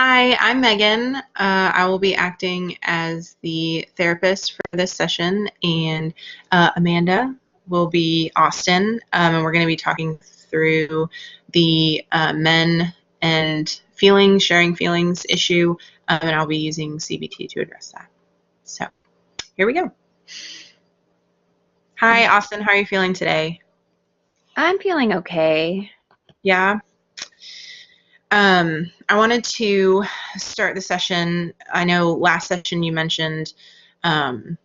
Hi, I'm Megan. I will be acting as the therapist for this session, and Amanda will be Austin, and we're going to be talking through the men and feelings, sharing feelings issue, and I'll be using CBT to address that. So, here we go. Hi, Austin. How are you feeling today? I'm feeling okay. Yeah. I wanted to start the session. I know last session you mentioned um,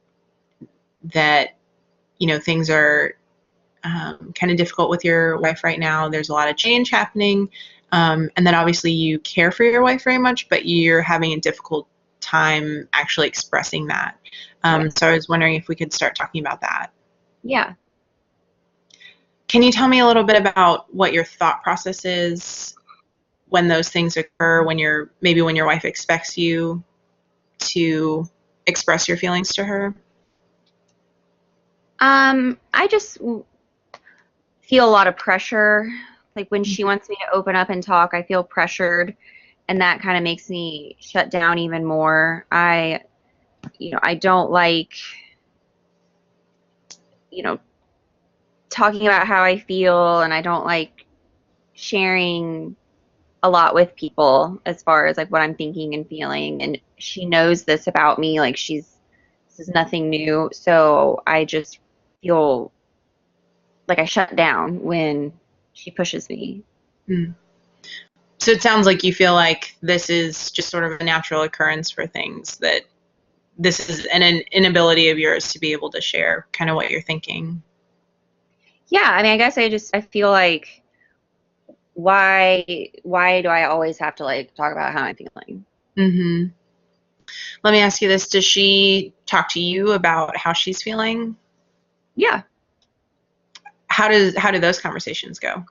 that things are kind of difficult with your wife right now. There's a lot of change happening, and then obviously you care for your wife very much, but you're having a difficult time actually expressing that. Yeah. So I was wondering if we could start talking about that. Yeah. Can you tell me a little bit about what your thought process is when those things occur, when your wife expects you to express your feelings to her? I just feel a lot of pressure. Like when she wants me to open up and talk, I feel pressured, and that kind of makes me shut down even more. I don't like, you know, talking about how I feel, and I don't like sharing a lot with people as far as like what I'm thinking and feeling. And she knows this about me. This is nothing new. So I just feel like I shut down when she pushes me. Mm. So it sounds like you feel like this is just sort of a natural occurrence for things, that this is an inability of yours to be able to share kind of what you're thinking. Yeah, I mean, I guess I feel like why do I always have to like talk about how I'm feeling? Hmm. Let me ask you this. Does she talk to you about how she's feeling? Yeah. How do those conversations go?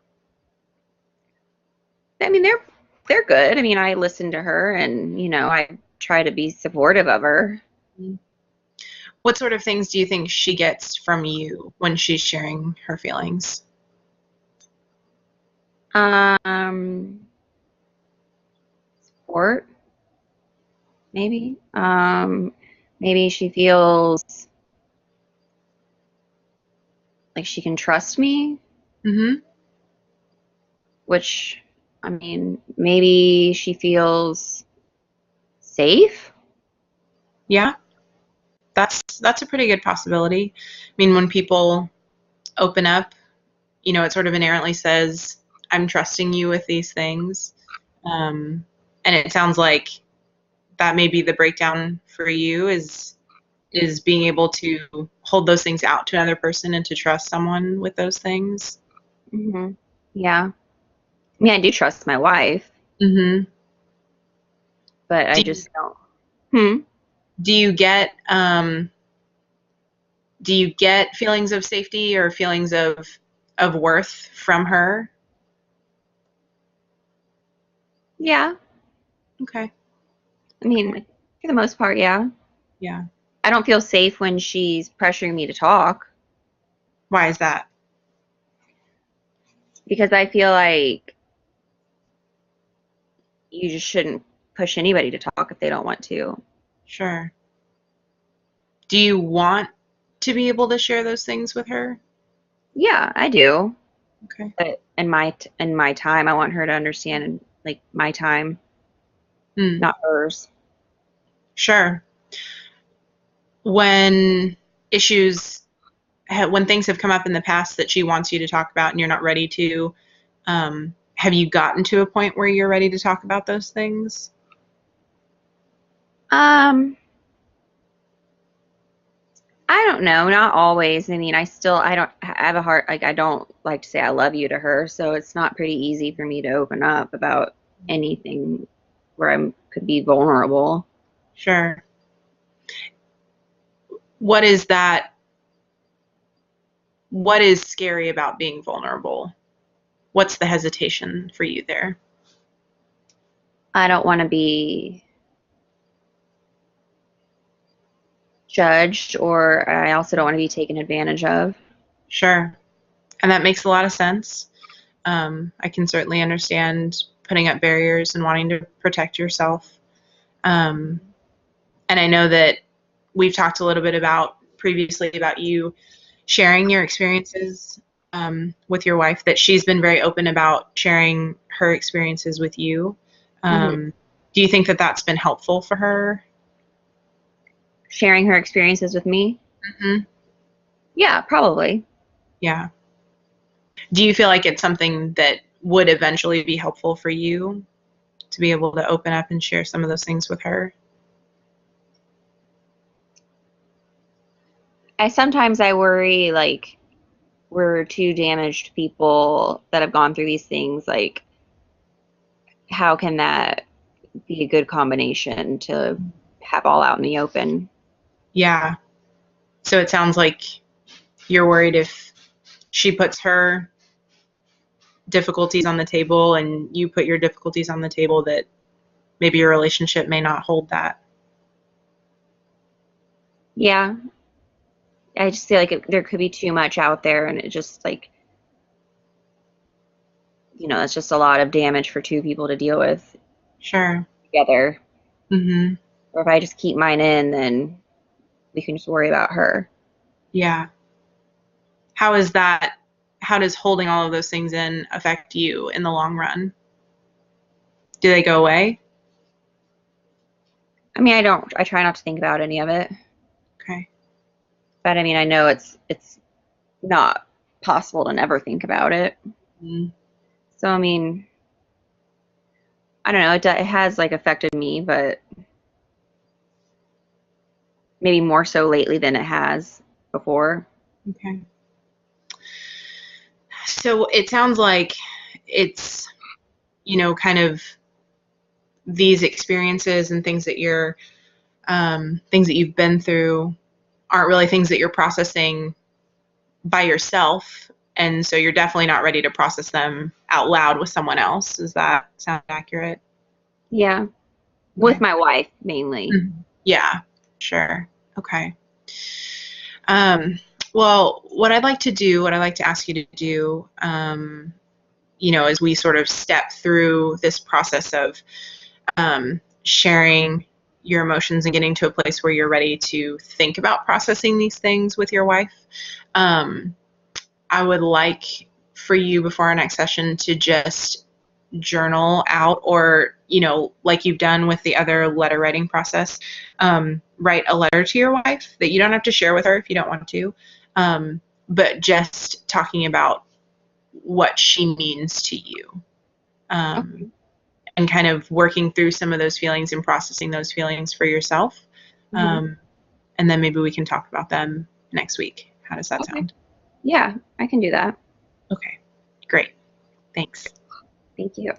I mean, they're good. I mean, I listen to her and, I try to be supportive of her. What sort of things do you think she gets from you when she's sharing her feelings? Um, Support, maybe. Maybe she feels like she can trust me, Hmm. which I mean, maybe she feels safe. Yeah, that's a pretty good possibility. I mean, when people open up, it sort of inherently says, I'm trusting you with these things. Um, and it sounds like that may be the breakdown for you is being able to hold those things out to another person and to trust someone with those things. Hmm. Yeah. I mean, I do trust my wife, Hmm. but I Do you, just don't. Hmm. do you get feelings of safety or feelings of worth from her? Yeah. Okay. I mean, for the most part, yeah. Yeah. I don't feel safe when she's pressuring me to talk Why is that? because I feel like you just shouldn't push anybody to talk if they don't want to. Sure. Do you want to be able to share those things with her? Yeah, I do. Okay. But in my time, I want her to understand like my time, Hmm. not hers. Sure. When issues when things have come up in the past that she wants you to talk about and you're not ready to, have you gotten to a point where you're ready to talk about those things? Um, I don't know, not always. I mean, I don't I have a heart like I don't like to say I love you to her, so it's not pretty easy for me to open up about anything where I could be vulnerable. Sure. What is that? What is scary about being vulnerable? What's the hesitation for you there? I don't want to be judged, or I also don't want to be taken advantage of. Sure. And that makes a lot of sense. I can certainly understand. putting up barriers and wanting to protect yourself. And I know that we've talked a little bit about previously about you sharing your experiences with your wife, that she's been very open about sharing her experiences with you. Hmm. Do you think that that's been helpful for her? Sharing her experiences with me? Hmm. Yeah, probably. Yeah. Do you feel like it's something that would eventually be helpful for you to be able to open up and share some of those things with her? I worry like we're two damaged people that have gone through these things. Like, how can that be a good combination to have all out in the open? Yeah. So it sounds like you're worried if she puts her difficulties on the table and you put your difficulties on the table, that maybe your relationship may not hold that. Yeah, I just feel like there could be too much out there, and it just like, it's just a lot of damage for two people to deal with Sure. together. Mhm. Or if I just keep mine in, then we can just worry about her. Yeah. How is that, how does holding all of those things in affect you in the long run? Do they go away? I mean, I try not to think about any of it, Okay. but I mean, I know it's not possible to never think about it. Mm. So, I mean, I don't know, it has like affected me, but maybe more so lately than it has before. Okay. So it sounds like it's, kind of these experiences and things that you've been through aren't really things that you're processing by yourself, and so you're definitely not ready to process them out loud with someone else. Does that sound accurate? Yeah, with Okay. my wife mainly. Mhm. Yeah, sure. Okay. Um, well, what I'd like to ask you to do, as we sort of step through this process of sharing your emotions and getting to a place where you're ready to think about processing these things with your wife, um, I would like for you before our next session to just journal out, or like you've done with the other letter writing process, write a letter to your wife that you don't have to share with her if you don't want to, but just talking about what she means to you, um, Okay. and kind of working through some of those feelings and processing those feelings for yourself, Hmm. um, and then maybe we can talk about them next week. How does that Okay. sound? Yeah, I can do that. Okay, great. Thanks. Thank you.